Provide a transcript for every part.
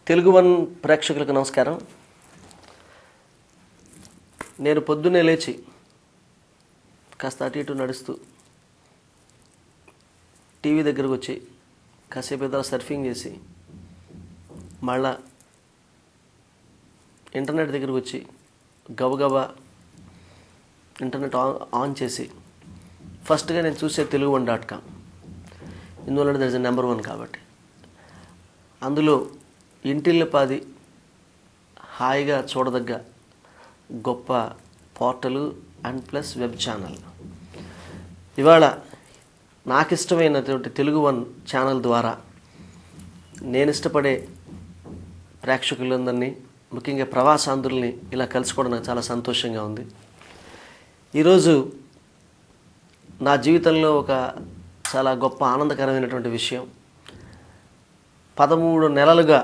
Telugu one ప్రేక్షకులకు నమస్కారం. నేను పొద్దున్నే లేచి కాస్త అటు ఇటు నడుస్తూ టీవీ దగ్గరకు వచ్చి కాసేపు ఏదో సర్ఫింగ్ చేసి మళ్ళా ఇంటర్నెట్ దగ్గరకు వచ్చి గబగబా ఇంటర్నెట్ ఆన్ చేసి ఫస్ట్గా నేను చూసే తెలుగువన్.com. ఇందువల్ల దర్ ఇస్ నెంబర్ 1 కాబట్టి అందులో ఇంటిల్లిపాది హాయిగా చూడదగ్గ గొప్ప పోర్టలు అండ్ ప్లస్ వెబ్ ఛానల్. ఇవాళ నాకు ఇష్టమైనటువంటి తెలుగు వన్ ఛానల్ ద్వారా నేను ఇష్టపడే ప్రేక్షకులందరినీ, ముఖ్యంగా ప్రవాసాంధ్రుల్ని ఇలా కలుసుకోవడం నాకు చాలా సంతోషంగా ఉంది. ఈరోజు నా జీవితంలో ఒక చాలా గొప్ప ఆనందకరమైనటువంటి విషయం. 13 నెలలుగా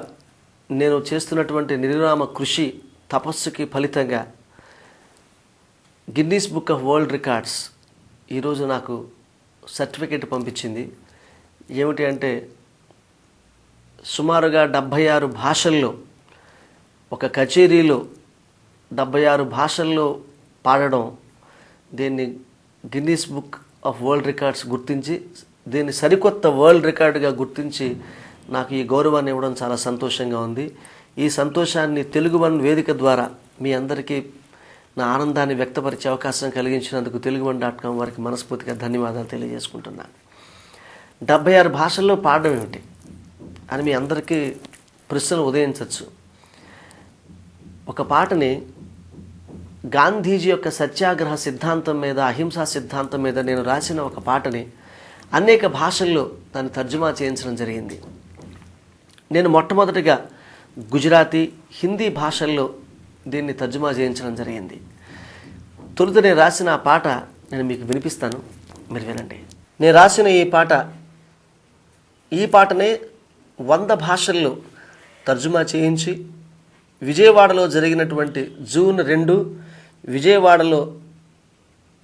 నేను చేస్తున్నటువంటి నిర్విరామ కృషి తపస్సుకి ఫలితంగా Guinness book of world records ఈరోజు నాకు సర్టిఫికేట్ పంపించింది. ఏమిటి అంటే సుమారుగా 76 భాషల్లో ఒక కచేరీలో 76 భాషల్లో పాడడం, దీన్ని Guinness book of world records గుర్తించి దీన్ని సరికొత్త వరల్డ్ రికార్డుగా గుర్తించి నాకు ఈ గౌరవాన్ని ఇవ్వడం చాలా సంతోషంగా ఉంది. ఈ సంతోషాన్ని తెలుగు వన్ వేదిక ద్వారా మీ అందరికీ నా ఆనందాన్ని వ్యక్తపరిచే అవకాశం కలిగించినందుకు తెలుగువన్.com వారికి మనస్ఫూర్తిగా ధన్యవాదాలు తెలియజేసుకుంటున్నాను. 76 భాషల్లో పాడడం ఏమిటి అని మీ అందరికీ ప్రశ్నలు ఉదయించవచ్చు. ఒక పాటని గాంధీజీ యొక్క సత్యాగ్రహ సిద్ధాంతం మీద, అహింసా సిద్ధాంతం మీద నేను రాసిన ఒక పాటని అనేక భాషల్లో దాన్ని తర్జుమా చేయించడం జరిగింది. నేను మొట్టమొదటిగా గుజరాతీ, హిందీ భాషల్లో దీన్ని తర్జుమా చేయించడం జరిగింది. తొలుత నేను రాసిన ఆ పాట నేను మీకు వినిపిస్తాను, మీరు వినండి. నేను రాసిన ఈ పాటనే 100 భాషల్లో తర్జుమా చేయించి విజయవాడలో జరిగినటువంటి జూన్ 2 విజయవాడలో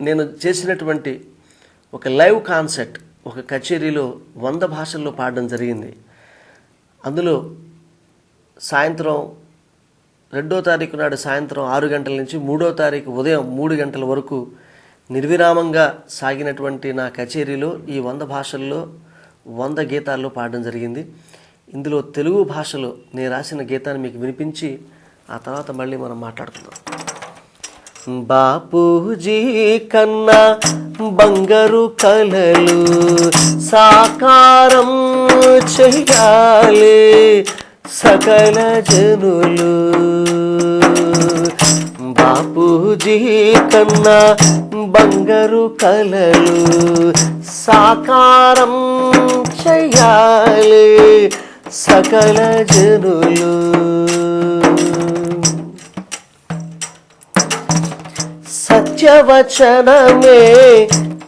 నేను చేసినటువంటి ఒక లైవ్ కాన్సర్ట్, ఒక కచేరీలో 100 భాషల్లో పాడడం జరిగింది. అందులో సాయంత్రం 2వ తారీఖు నాడు సాయంత్రం 6 గంటల నుంచి 3వ తారీఖు ఉదయం 3 గంటల వరకు నిర్విరామంగా సాగినటువంటి నా కచేరీలో ఈ 100 భాషల్లో 100 గీతాల్లో పాడడం జరిగింది. ఇందులో తెలుగు భాషలో నేను రాసిన గీతాన్ని మీకు వినిపించి ఆ తర్వాత మళ్ళీ మనం మాట్లాడుకుందాం. బాపూజీ కన్నా బంగారు కలలు సాకారం చెయ్యాలి సకల జనులు. బాపూజీ కన్నా బంగారు కలలు సాకారం చెయ్యాలి సకల జనులు. సత్యవచనమే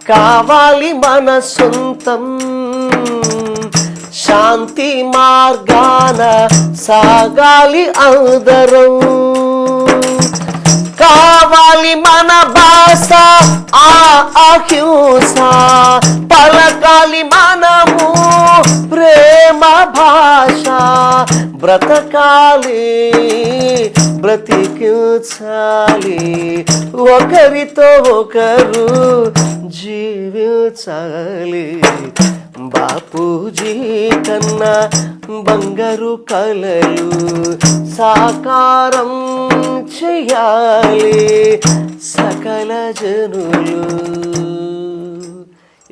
కావాలి మన సొంతం, శాంతి మార్గాన సాగాలి అందరం. కావాలి మన భాష ఆ అహింస, పలకాలి మనము ప్రేమ భాష, బ్రతకాలి బ్రతికించాలి ఒకరితో ఒకరు జీవించాలి. బాపూజీ కన్నా బంగారు కలలు సాకారం చెయ్యాలి సకల జనులు.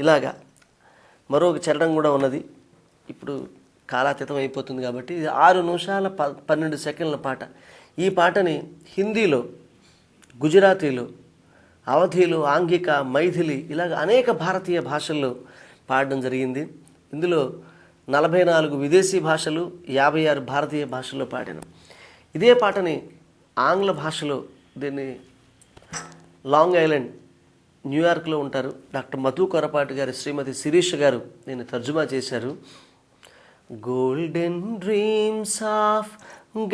ఇలాగా మరొక చరణం కూడా ఉన్నది. ఇప్పుడు కాలాతీతం అయిపోతుంది కాబట్టి ఇది 6 నిమిషాల 12 సెకండ్ల పాట. ఈ పాటని హిందీలో, గుజరాతీలో, అవధీలో, ఆంగిక, మైథిలి ఇలాగ అనేక భారతీయ భాషల్లో పాడడం జరిగింది. ఇందులో 44 విదేశీ భాషలు, 56 భారతీయ భాషల్లో పాడాను. ఇదే పాటని ఆంగ్ల భాషలో, దీన్ని లాంగ్ ఐలాండ్ న్యూయార్క్లో ఉంటారు డాక్టర్ మధు కొరపాటి గారు, శ్రీమతి శిరీష గారు దీన్ని తర్జుమా చేశారు. Golden dreams of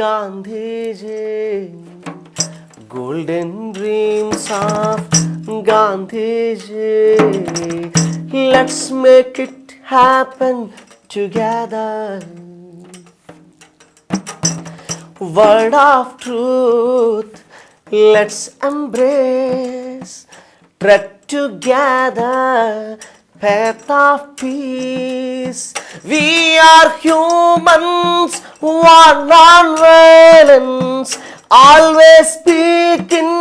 Gandhiji, golden dreams of Gandhiji, let's make it happen together. word of truth. Let's embrace, tread together, path of peace. We are humans, one non-violence, always speaking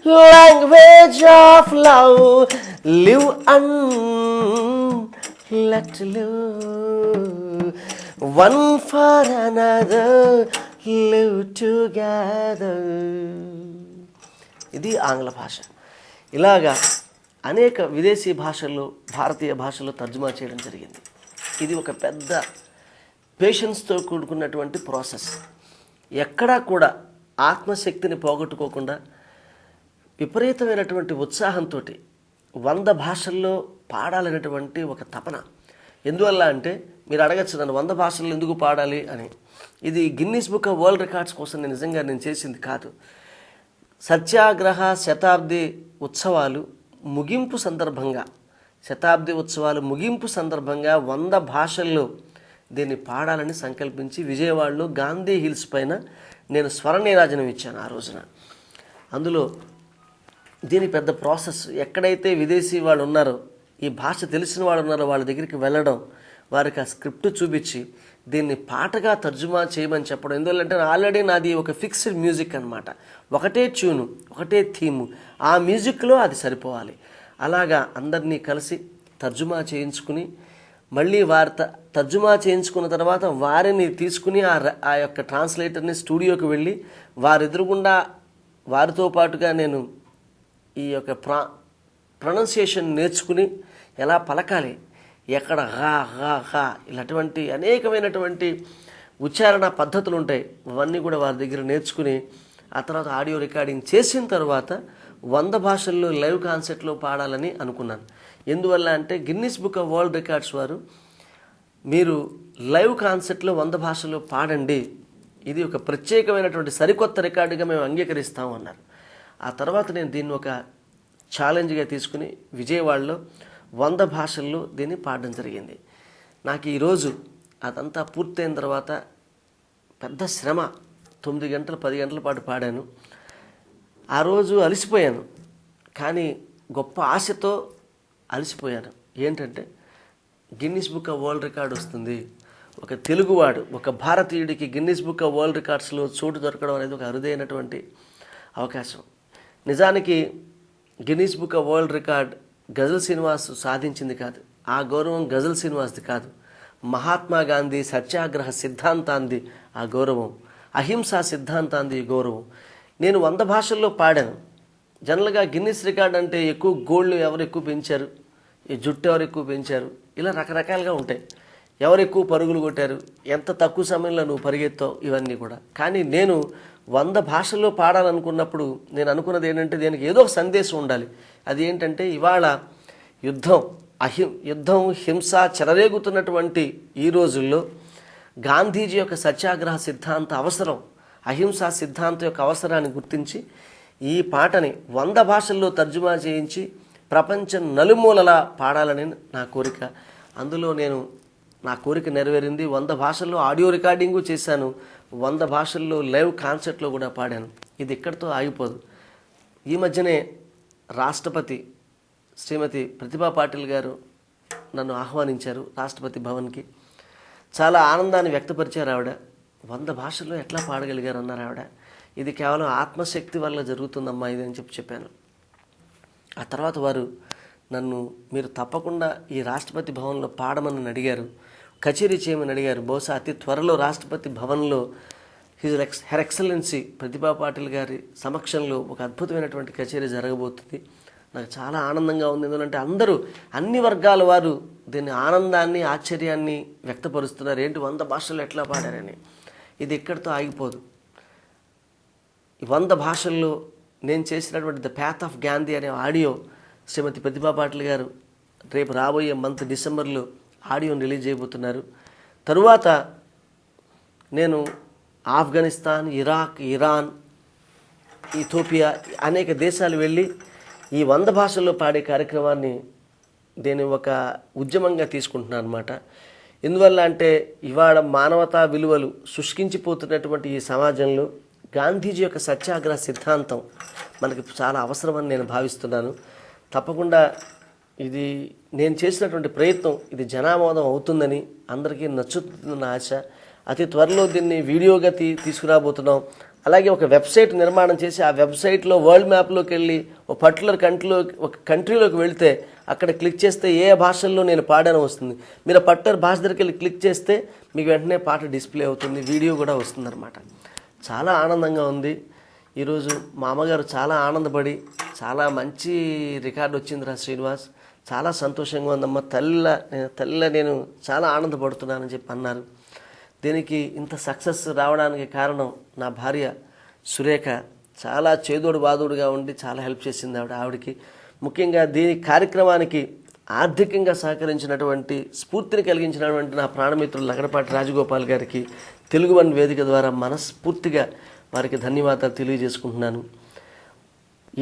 language of love. Live and let live, one for another, live together. ఇది ఆంగ్ల భాష. ఇలాగా అనేక విదేశీ భాషల్లో భారతీయ భాషలో తర్జుమా చేయడం జరిగింది. ఇది ఒక పెద్ద పేషెన్స్తో కూడుకున్నటువంటి ప్రాసెస్. ఎక్కడా కూడా ఆత్మశక్తిని పోగొట్టుకోకుండా విపరీతమైనటువంటి ఉత్సాహంతో 100 భాషల్లో పాడాలనేటువంటి ఒక తపన. ఎందువల్ల అంటే మీరు అడగచ్చు నన్ను 100 భాషల్లో ఎందుకు పాడాలి అని. ఇది Guinness book of world records కోసం నేను చేసింది కాదు. సత్యాగ్రహ శతాబ్ది ఉత్సవాలు ముగింపు సందర్భంగా 100 భాషల్లో దీన్ని పాడాలని సంకల్పించి విజయవాడలో గాంధీ హిల్స్ పైన నేను స్వర నీరాజనం ఇచ్చాను ఆ రోజున. అందులో దీని పెద్ద ప్రాసెస్. ఎక్కడైతే విదేశీ వాళ్ళు ఉన్నారో, ఈ భాష తెలిసిన వాళ్ళు ఉన్నారో వాళ్ళ దగ్గరికి వెళ్ళడం, వారికి ఆ స్క్రిప్ట్ చూపించి దీన్ని పాటగా తర్జుమా చేయమని చెప్పడం. ఎందువల్లంటే ఆల్రెడీ నాది ఒక ఫిక్స్డ్ మ్యూజిక్ అనమాట. ఒకటే ట్యూను, ఒకటే థీము, ఆ మ్యూజిక్లో అది సరిపోవాలి. అలాగా అందరినీ కలిసి తర్జుమా చేయించుకుని, మళ్ళీ వారి తర్జుమా చేయించుకున్న తర్వాత వారిని తీసుకుని ఆ యొక్క ట్రాన్స్లేటర్ని స్టూడియోకి వెళ్ళి వారెదురుగుండా వారితో పాటుగా నేను ఈ యొక్క ప్రొనౌన్సియేషన్ నేర్చుకుని ఎలా పలకాలి, ఎక్కడ హా హా హా ఇలాంటి అనేకమైనటువంటి ఉచ్చారణ పద్ధతులు ఉంటాయి. అవన్నీ కూడా వారి దగ్గర నేర్చుకుని ఆ తర్వాత ఆడియో రికార్డింగ్ చేసిన తర్వాత 100 భాషల్లో లైవ్ కాన్సర్ట్లో పాడాలని అనుకున్నాను. ఎందువల్ల అంటే Guinness book of world records వారు మీరు లైవ్ కాన్సర్ట్లో 100 భాషల్లో పాడండి, ఇది ఒక ప్రత్యేకమైనటువంటి సరికొత్త రికార్డుగా మేము అంగీకరిస్తాము అన్నారు. ఆ తర్వాత నేను దీన్ని ఒక ఛాలెంజ్గా తీసుకుని విజయవాడలో 100 భాషల్లో దీన్ని పాడడం జరిగింది. నాకు ఈరోజు అదంతా పూర్తయిన తర్వాత పెద్ద శ్రమ. 9 గంటలు 10 గంటల పాటు పాడాను. ఆ రోజు అలసిపోయాను, కానీ గొప్ప ఆశతో అలసిపోయాను. ఏంటంటే Guinness book of world record వస్తుంది, ఒక తెలుగువాడు, ఒక భారతీయుడికి గిన్నీస్ బుక్ ఆఫ్ వరల్డ్ రికార్డ్స్లో చోటు దొరకడం అనేది ఒక అరుదైనటువంటి అవకాశం. నిజానికి Guinness book of world record Ghazal Srinivas సాధించింది కాదు, ఆ గౌరవం గజల్ శ్రీనివాస్ది కాదు, మహాత్మా గాంధీ సత్యాగ్రహ సిద్ధాంతాంది ఆ గౌరవం, అహింసా సిద్ధాంతాంది ఈ గౌరవం. నేను 100 భాషల్లో పాడాను. జనరల్గా గిన్నీస్ రికార్డ్ అంటే ఎక్కువ గోల్డ్ ఎవరు ఎక్కువ పెంచారు, ఈ జుట్టు ఎవరు ఎక్కువ పెంచారు, ఇలా రకరకాలుగా ఉంటాయి. ఎవరు ఎక్కువ పరుగులు కొట్టారు, ఎంత తక్కువ సమయంలో నువ్వు పరిగెత్తావు, ఇవన్నీ కూడా. కానీ నేను 100 భాషల్లో పాడాలనుకున్నప్పుడు నేను అనుకున్నది ఏంటంటే దీనికి ఏదో ఒక సందేశం ఉండాలి. అది ఏంటంటే ఇవాళ యుద్ధం హింస చెలరేగుతున్నటువంటి ఈ రోజుల్లో గాంధీజీ యొక్క సత్యాగ్రహ సిద్ధాంత అవసరం, అహింసా సిద్ధాంతం యొక్క అవసరాన్ని గుర్తించి ఈ పాటని 100 భాషల్లో తర్జుమా చేయించి ప్రపంచం నలుమూలలా పాడాలని నా కోరిక. అందులో నా కోరిక నెరవేరింది. 100 భాషల్లో ఆడియో రికార్డింగు చేశాను, 100 భాషల్లో లైవ్ కాన్సర్ట్లో కూడా పాడాను. ఇది ఇక్కడితో ఆగిపోదు. ఈ మధ్యనే రాష్ట్రపతి శ్రీమతి ప్రతిభా పాటిల్ గారు నన్ను ఆహ్వానించారు రాష్ట్రపతి భవన్కి. చాలా ఆనందాన్ని వ్యక్తపరిచారు ఆవిడ. 100 భాషల్లో ఎట్లా పాడగలిగారు అన్నారు ఆవిడ. ఇది కేవలం ఆత్మశక్తి వల్ల జరుగుతుందమ్మా ఇది అని చెప్పాను. ఆ తర్వాత వారు నన్ను మీరు తప్పకుండా ఈ రాష్ట్రపతి భవన్లో పాడమని అడిగారు, కచేరీ చేయమని అడిగారు. బహుశా అతి త్వరలో రాష్ట్రపతి భవన్లో హెర్ ఎక్సలెన్సీ ప్రతిభా పాటిల్ గారి సమక్షంలో ఒక అద్భుతమైనటువంటి కచేరీ జరగబోతుంది. నాకు చాలా ఆనందంగా ఉంది. ఎందుకంటే అందరూ, అన్ని వర్గాల వారు దీన్ని ఆనందాన్ని ఆశ్చర్యాన్ని వ్యక్తపరుస్తున్నారు. ఏంటి 100 భాషల్లో ఎట్లా పాడారని. ఇది ఇక్కడితో ఆగిపోదు. ఈ 100 భాషల్లో నేను చేసినటువంటి ద పాత్ ఆఫ్ గాంధీ అనే ఆడియో శ్రీమతి ప్రతిభా పాటిల్ గారు రేపు రాబోయే మంత్ డిసెంబర్లో ఆడియోని రిలీజ్ చేయబోతున్నారు. తరువాత నేను ఆఫ్ఘనిస్తాన్, ఇరాక్, ఇరాన్, ఇథోపియా అనేక దేశాలు వెళ్ళి ఈ 100 భాషల్లో పాడే కార్యక్రమాన్ని నేను ఒక ఉద్యమంగా తీసుకుంటున్నాను అనమాట. ఎందువల్ల అంటే ఇవాళ మానవతా విలువలు శుష్కించిపోతున్నటువంటి ఈ సమాజంలో గాంధీజీ యొక్క సత్యాగ్రహ సిద్ధాంతం మనకి చాలా అవసరమని నేను భావిస్తున్నాను. తప్పకుండా ఇది నేను చేసినటువంటి ప్రయత్నం ఇది జనామోదం అవుతుందని, అందరికీ నచ్చుతుందన్న ఆశ. అతి త్వరలో దీన్ని వీడియోగా తీసుకురాబోతున్నాం. అలాగే ఒక వెబ్సైట్ నిర్మాణం చేసి ఆ వెబ్సైట్లో వరల్డ్ మ్యాప్లోకి వెళ్ళి ఒక పర్టికులర్ కంట్రీలోకి వెళితే అక్కడ క్లిక్ చేస్తే ఏ భాషల్లో నేను పాడానో వస్తుంది. మీరు ఆ పర్టికులర్ భాష దగ్గరికి వెళ్ళి క్లిక్ చేస్తే మీకు వెంటనే పాట డిస్ప్లే అవుతుంది, వీడియో కూడా వస్తుందన్నమాట. చాలా ఆనందంగా ఉంది. ఈరోజు మా అమ్మగారు చాలా ఆనందపడి చాలా మంచి రికార్డు వచ్చిందిరా శ్రీనివాస్, చాలా సంతోషంగా ఉందమ్మా, తల్లిలా నేను చాలా ఆనందపడుతున్నానని చెప్పి అన్నారు. దీనికి ఇంత సక్సెస్ రావడానికి కారణం నా భార్య సురేఖ. చాలా చేదోడు బాదోడుగా ఉండి చాలా హెల్ప్ చేసింది ఆవిడకి. ముఖ్యంగా దీని కార్యక్రమానికి ఆర్థికంగా సహకరించినటువంటి, స్ఫూర్తిని కలిగించినటువంటి నా ప్రాణమిత్రులు లగడపాటి రాజగోపాల్ గారికి తెలుగు వన్ వేదిక ద్వారా మనస్ఫూర్తిగా వారికి ధన్యవాదాలు తెలియజేసుకుంటున్నాను.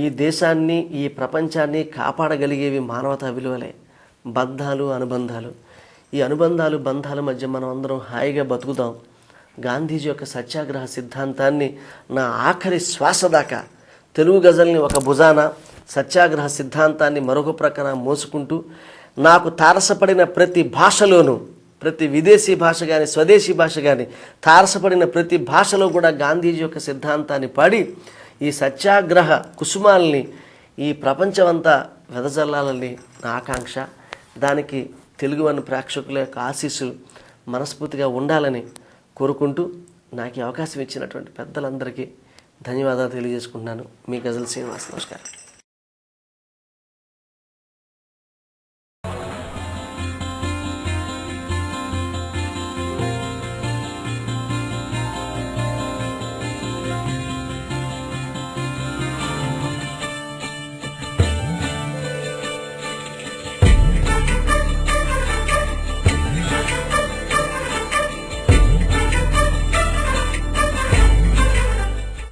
ఈ దేశాన్ని, ఈ ప్రపంచాన్ని కాపాడగలిగేవి మానవతా విలువలే, బంధాలు, అనుబంధాలు. ఈ అనుబంధాలు, బంధాల మధ్య మనం అందరం హాయిగా బతుకుతాం. గాంధీజీ యొక్క సత్యాగ్రహ సిద్ధాంతాన్ని నా ఆఖరి శ్వాస దాకా, తెలుగు గజల్ని ఒక భుజాన, సత్యాగ్రహ సిద్ధాంతాన్ని మరొక ప్రక్కన మోసుకుంటూ, నాకు తారసపడిన ప్రతి భాషలోనూ, ప్రతి విదేశీ భాష కానీ స్వదేశీ భాష కానీ తారసపడిన ప్రతి భాషలో కూడా గాంధీజీ యొక్క సిద్ధాంతాన్ని పాడి ఈ సత్యాగ్రహ కుసుమాల్ని ఈ ప్రపంచమంతా వెదజల్లాలని నా ఆకాంక్ష. దానికి తెలుగు వన్ ప్రేక్షకుల యొక్క ఆశీస్సులు మనస్ఫూర్తిగా ఉండాలని కోరుకుంటూ నాకు ఈ అవకాశం ఇచ్చినటువంటి పెద్దలందరికీ ధన్యవాదాలు తెలియజేసుకుంటున్నాను. మీ గజల్ శ్రీనివాస్. నమస్కారం.